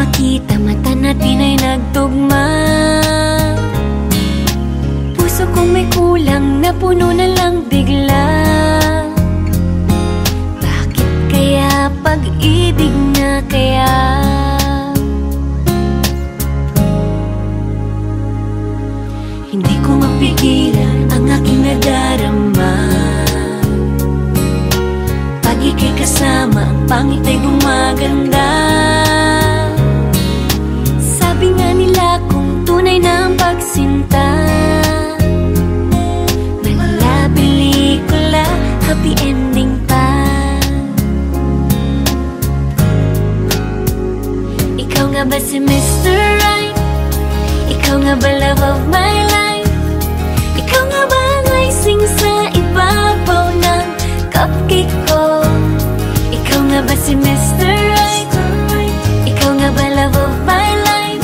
makita, mata natin ay nagtugma. Puso kong may kulang, napuno na lang bigla. Bakit kaya pag-ibig na kaya? Hindi ko mapigilan ang aking nadarama. Pag ika'y kasama, ang pangit ay gumaganda. Sabi nga nila kung tunay na ang pagsinta, mala pelikula, happy ending pa. Ikaw nga ba si Mr. Right? Ikaw nga ba love of my life? Ikaw nga ba ang icing sa ibabaw ng cupcake ko? Ikaw nga ba si Mr. Right? Ikaw nga ba love of my life?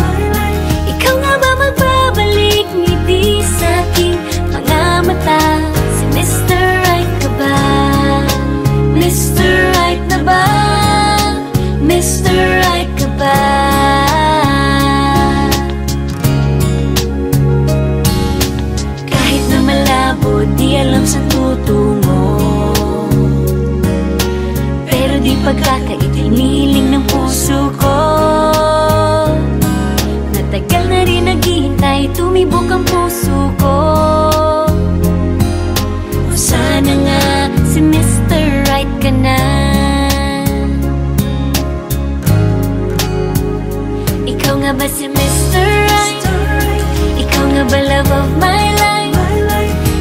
Ikaw nga ba magbabalik ngiti sa aking mga mata? Si Mr. Right ka ba? Mr. Right na ba? Mr. Right ka ba? Kahit na malabo, di alam sa tutungo, pero di pagkakaitiniling ng puso ko. Natagal na rin naghihintay, tumibok ang puso ko. O sana nga si Mr. Right ka na. Ikaw nga ba si Mr. Right? Ikaw nga ba love of my life?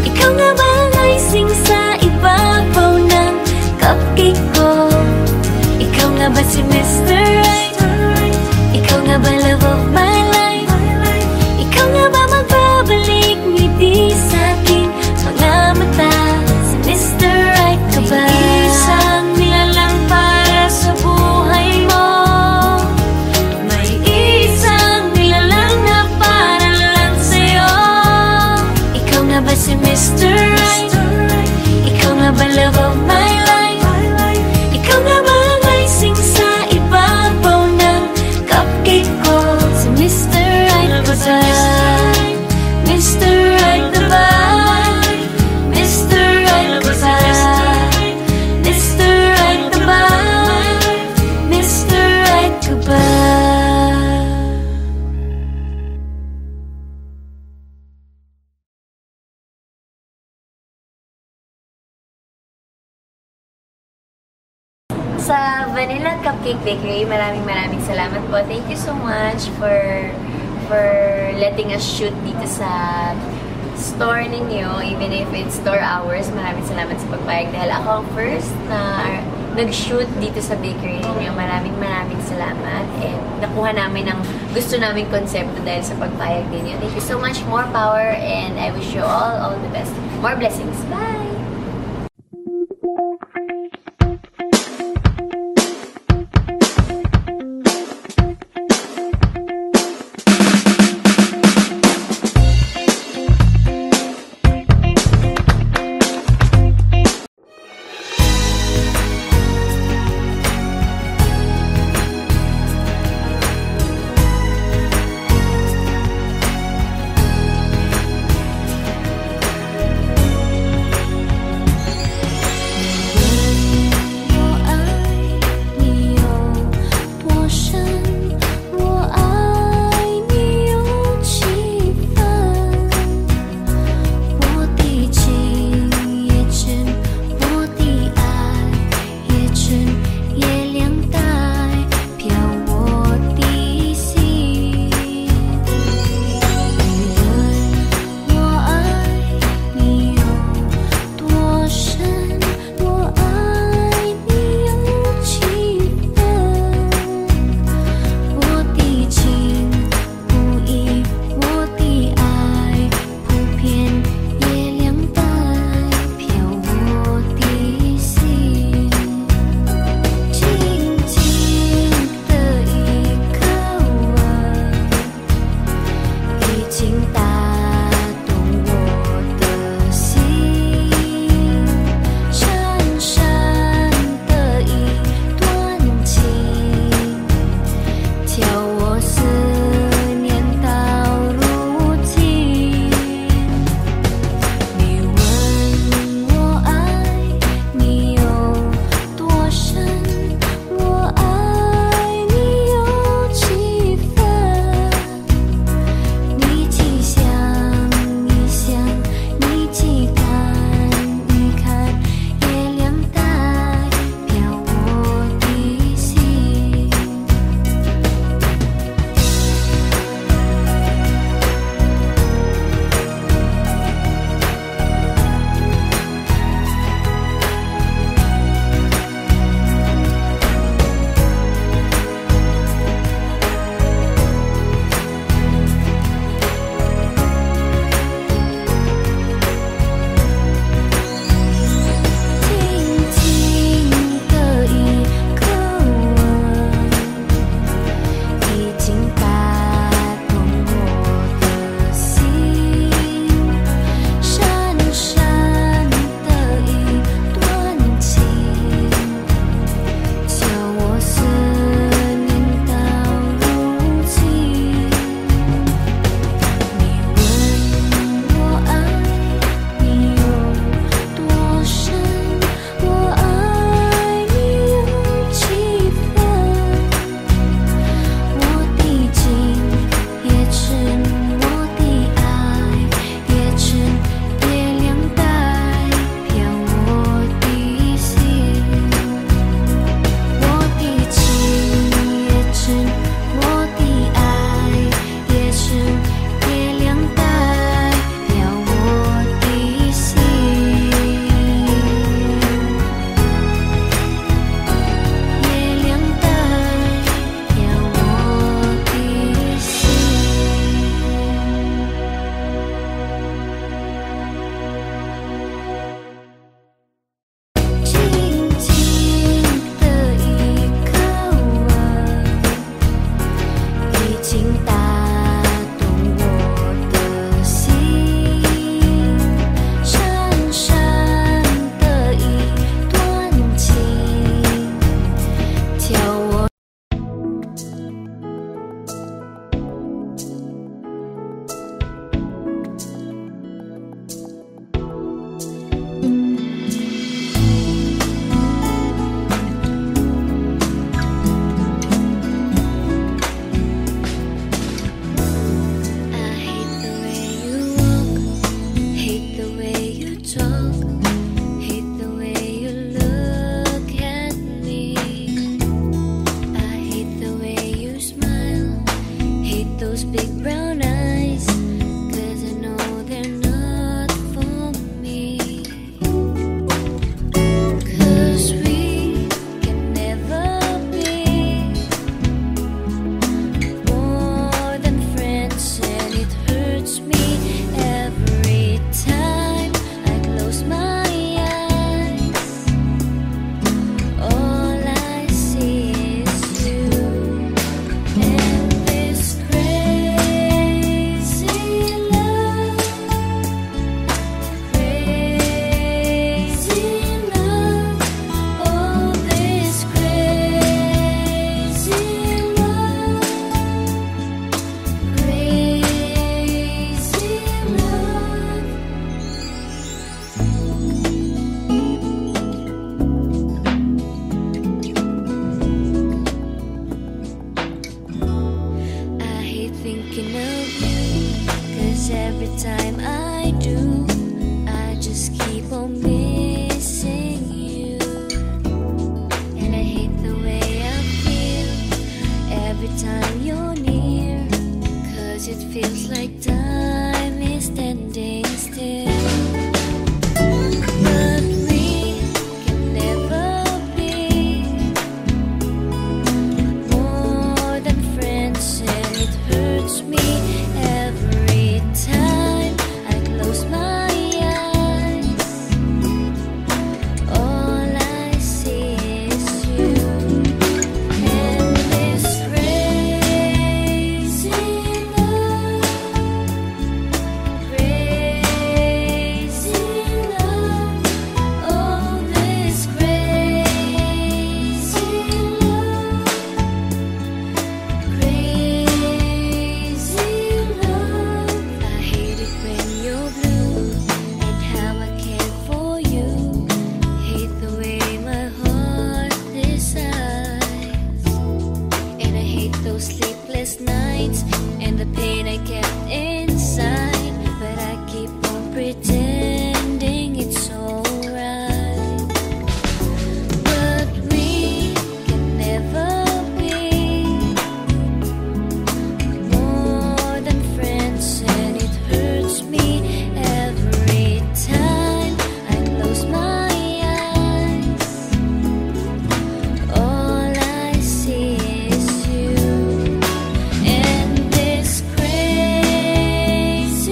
Ikaw nga ba ang icing sa ibabaw ng cupcake ko? Ikaw nga ba si Mr. Right? Ikaw nga ba love of my life? Ikaw nga ba magbabalik ngiti sa aking mga mata? Si Mr. Right ka ba? May isang nilalang para sa buhay mo. May isang nilalang na para lang sa'yo. Ikaw nga ba si Mr. Right? Ikaw nga ba love of my life? Ikaw nga ba ang icing sa ibabaw ng cupcake ko? Si Mr. Right ka ba? Mr. Right na ba? Mr. Right ka ba? Mr. Right na ba? Mr. Right ka ba? Sa Vanilla Cupcake Bakery, maraming salamat po. Thank you so much for letting us shoot dito sa store ninyo, even if it's store hours. Maraming salamat sa pagpayag dahil ako ang first na nag-shoot dito sa bakery ninyo. Maraming salamat, and nakuha namin ang gusto naming konsepto dahil sa pagpayag ninyo. Thank you so much. More power, and I wish you all the best. More blessings. Bye! big brown eyes, 'cause I know they're not for me. 'Cause we can never be more than friends, and it hurts me every time I close my eyes. All I see is you and this crazy love, crazy love. Oh, this crazy love, crazy love. I hate thinking of you, 'cause every time I do, I just keep on missing you. And I hate the way I feel every time you're near, 'cause it feels like time is standing still. But we can never be more than friends, and it hurts me every time I close my eyes. All I see is you and this crazy love, crazy love. Oh, this crazy love, crazy love. I hate it when you're blue and how I care for you. Hate the way my heart decides, and I hate those sleepless nights and the pain I kept inside. But I keep on pretending it's alright. But we can never be more than friends, and it hurts me every time I close my eyes. All I see is you and this crazy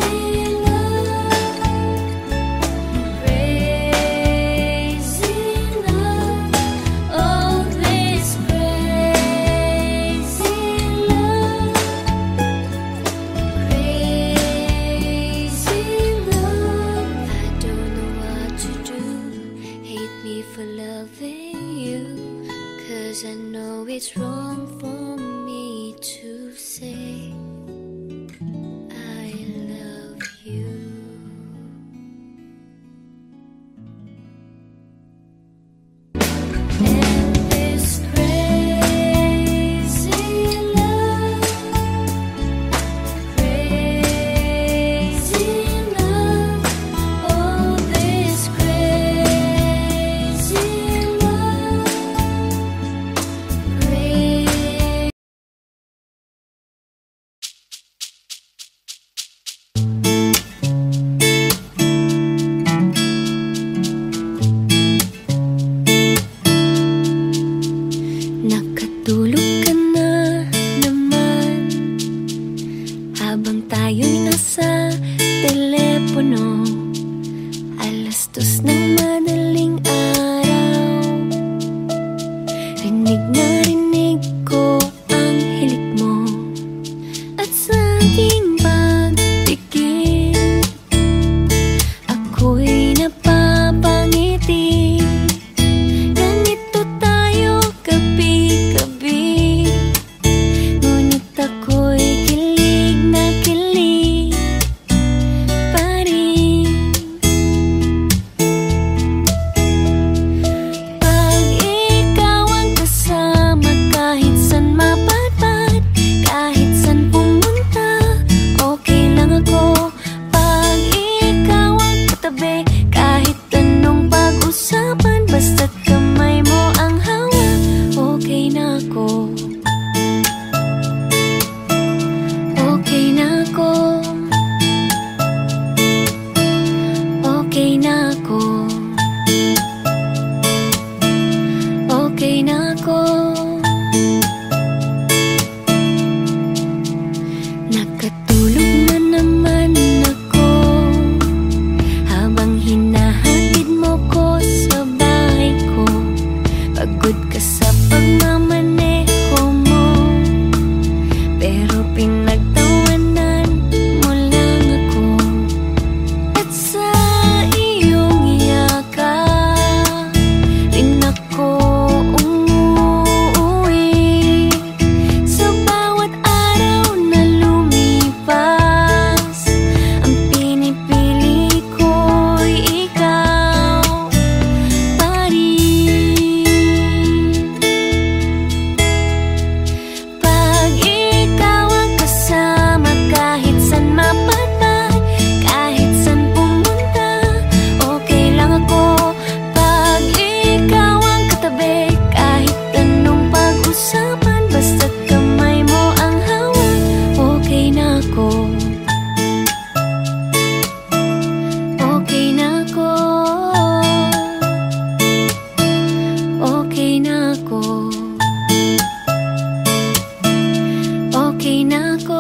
okay na ako.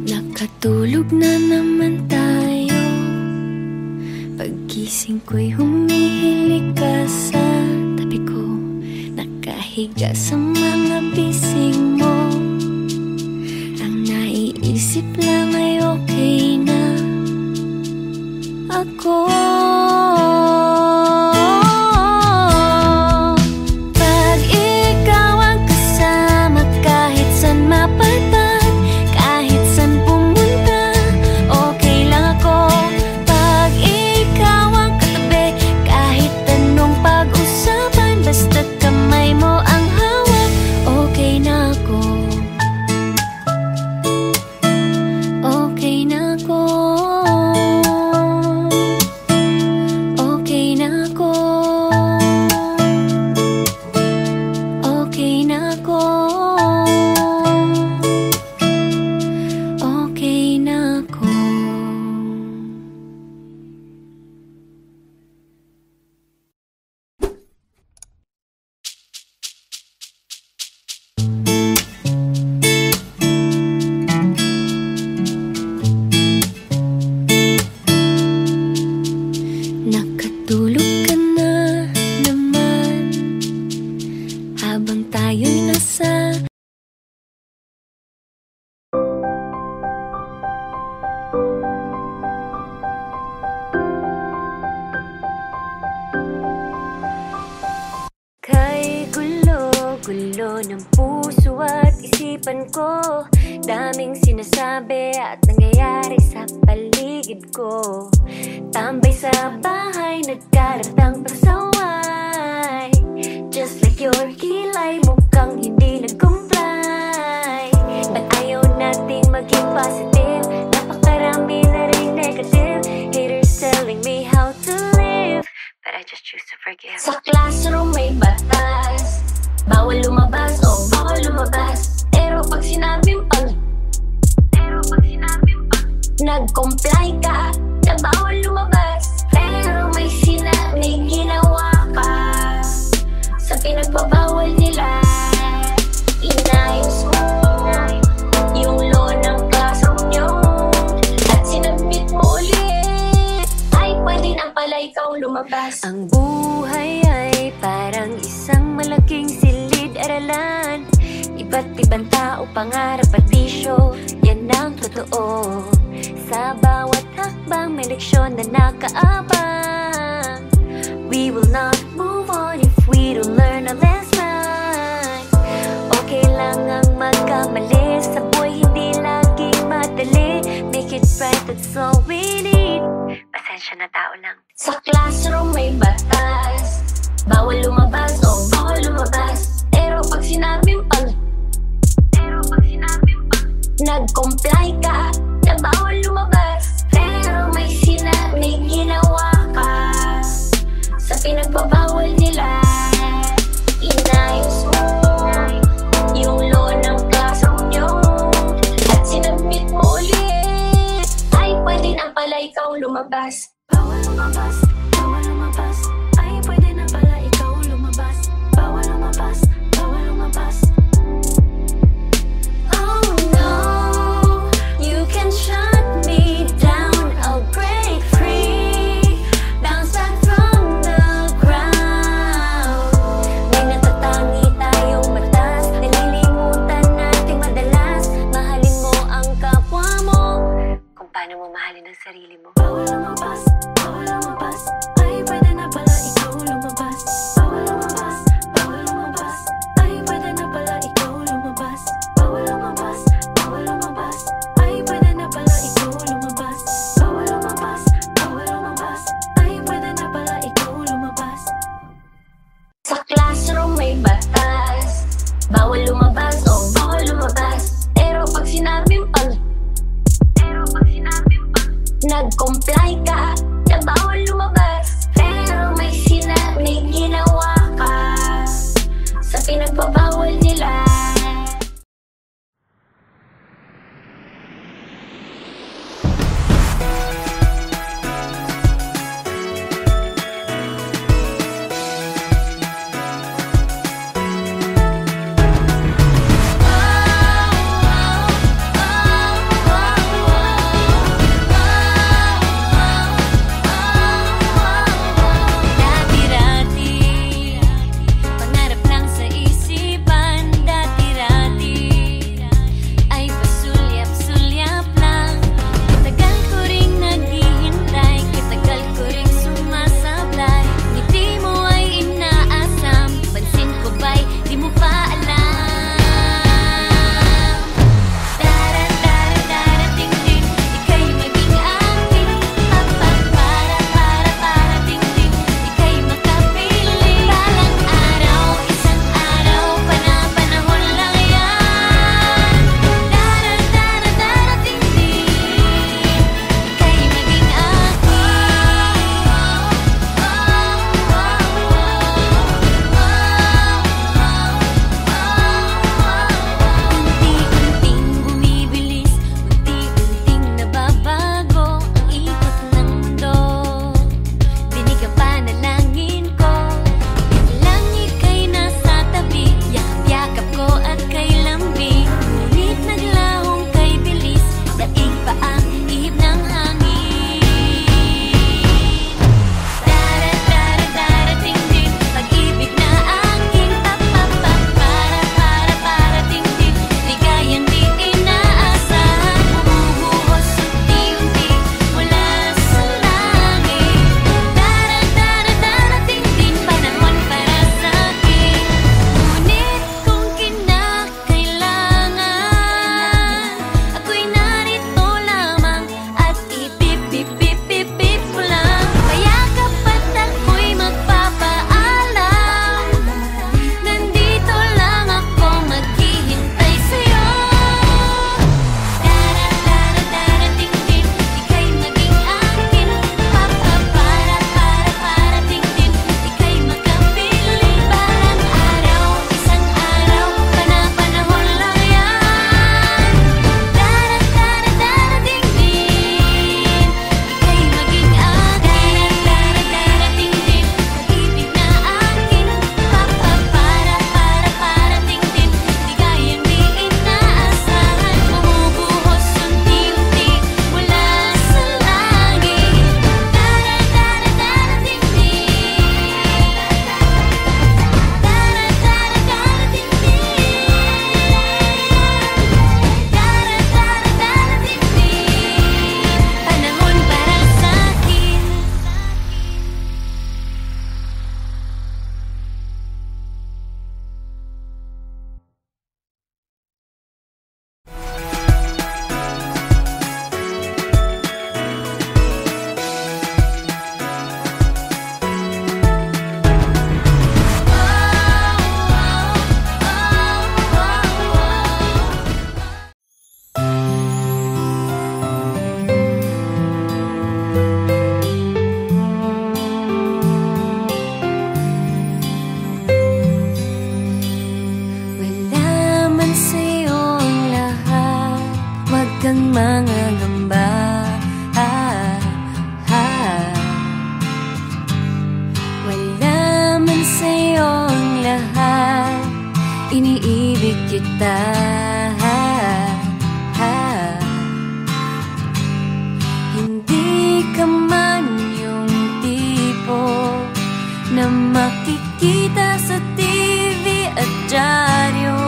Nakatulog na naman tayo. Paggising ko'y humihilig ka sa tabi ko, nakahiga sa mga bisig mo. Ang naiisip lang ay okay na ako. Pag ikaw ang kasama, kahit saan mapadpad, kahit saan pumunta, okay lang ako. Pag ikaw ang katabi, kahit anong pag-usapan, basta't kamay mo ang hawak, okay na ako. Okay na ako. Okay na ako. Okay na ako. Okay na ako. Nakatulog ka na naman habang tayo'y nasa kay gulo-gulo ng puso at isipan ko. Daming sinasabi at nangyayari sa paligid ko. Tambay sa bahay, nagkaratang pasaway. Just like your kilay, mukhang hindi nag-comply. Ba't ayaw nating maging positive? Napakarami na rin negative. Haters telling me how to live, but I just choose to forgive. Sa classroom may batas, bawal lumabas, oh bawal lumabas. Pero pag sinabing nag-comply ka, na bawal lumabas. Pero may ginawa ka sa pinagbabawal nila. Inayos mo yung law ng classroom nyo at sinabit mo ulit. Ay pwede na pala ikaw lumabas. Ang buhay ay parang isang malaking silid-aralan. Iba't ibang tao, pangarap at bisyo, yan ang totoo. Sa bawat hakbang may leksyon na nakaabang. We will not move on if we don't learn a lesson. Okay lang ang magkamali, sa buhay hindi laging madali. Make it right, that's all we need. Pasensya na, tao lang. Sa classroom may batas, bawal lumabas, oh bawal lumabas. Pero pag sinabing nag-comply ka, na bawal lumabas. Pero may ginawa ka sa pinagbabawal nila. Inayos mo yung law ng classroom nyo at sinabit mo ulit. Ay pwede na pala ikaw lumabas. Bawal lumabas, bawal lumabas. Ay pwede na pala ikaw lumabas. Bawal lumabas, bawal lumabas. Shut me down, I'll break free. Bounce back from the ground. May natatangi tayong batas, nalilimutan nating madalas. Mahalin mo ang kapwa mo kung paano mo mahalin ang sarili mo. Bawal lumabas, bawal lumabas. Ay pwede na pala ikaw lumabas. Bawal lumabas, bawal lumabas. Ay pwede na pala ikaw lumabas. Bawal lumabas, bawal lumabas. Ay pwede na pala ikaw lumabas. Bawal lumabas, bawal lumabas. Ay pwede na pala ikaw lumabas. Sa classroom may batas, bawal lumabas, oh bawal lumabas. Pero pag sinabing nag-comply ka, na bawal lumabas. Pero may ginawa ka sa pinagbabawal nila. kang mga gamba. Wala man sa'yo ang lahat, iniibig kita. Hindi ka man yung tipo na makikita sa TV at dyaryo,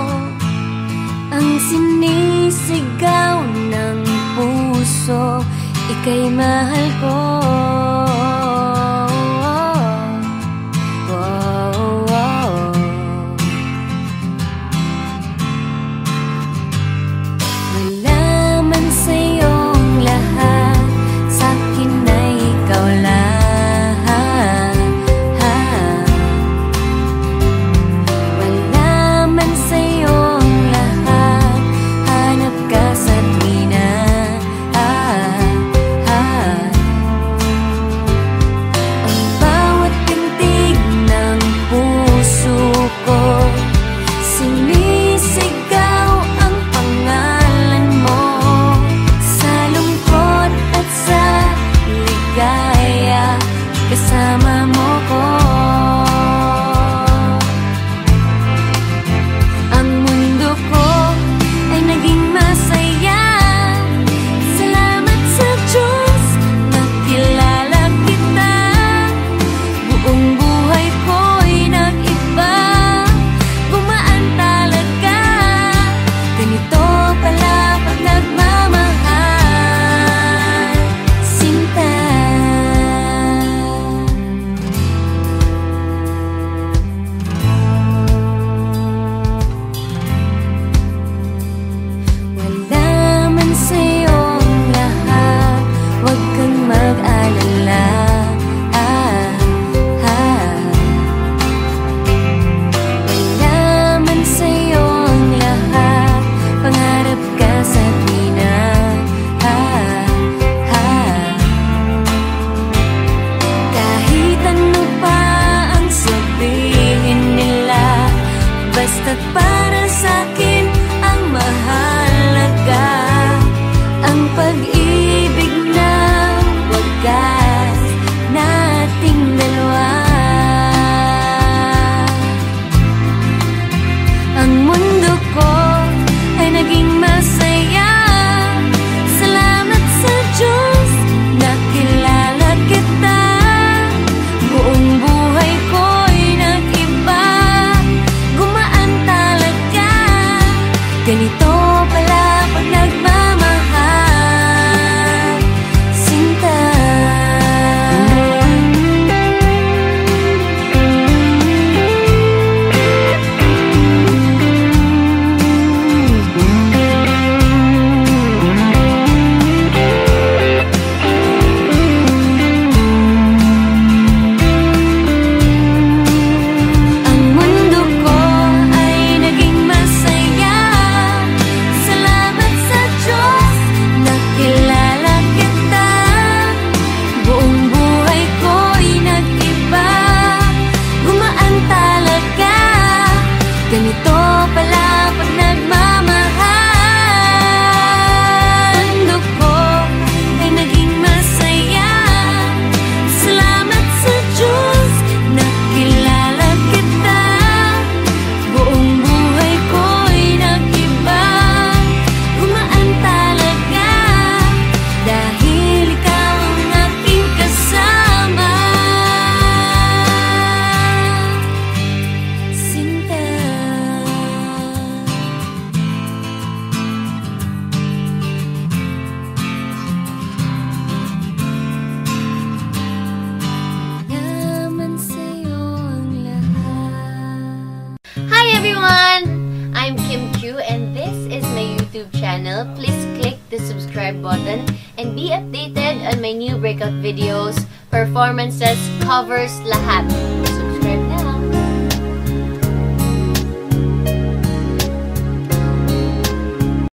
ang sinisigaw ng puso, ika'y mahal ko. Kasama mo ko, ang mundo ko ay naging masaya. Salamat sa Diyos, nakilala kita. Buong buhay ko'y nag-iba, gumaan talaga. Ganito pala pag nagmamahal, sinta. Basta't para sa'kin ang mahalaga, ang pag-ibig na wagas nating dalawa. Ang mundo ko ay naging masaya. Salamat sa Diyos, nakilala kita. Buong buhay ko'y nag-iba, ganito pala pag nagmamahal, sinta. Ganito pala pag nagmamahal, mundo ko ay naging masaya. Salamat sa Diyos, nakilala kita. Buong buhay ko'y nag-iba, gumaan talaga, dahil ikaw ang aking kasama, sinta. Hi everyone! I'm Kim Q and this is my YouTube channel. Please click the subscribe button and be updated on my new breakout videos, performances, covers, lahat.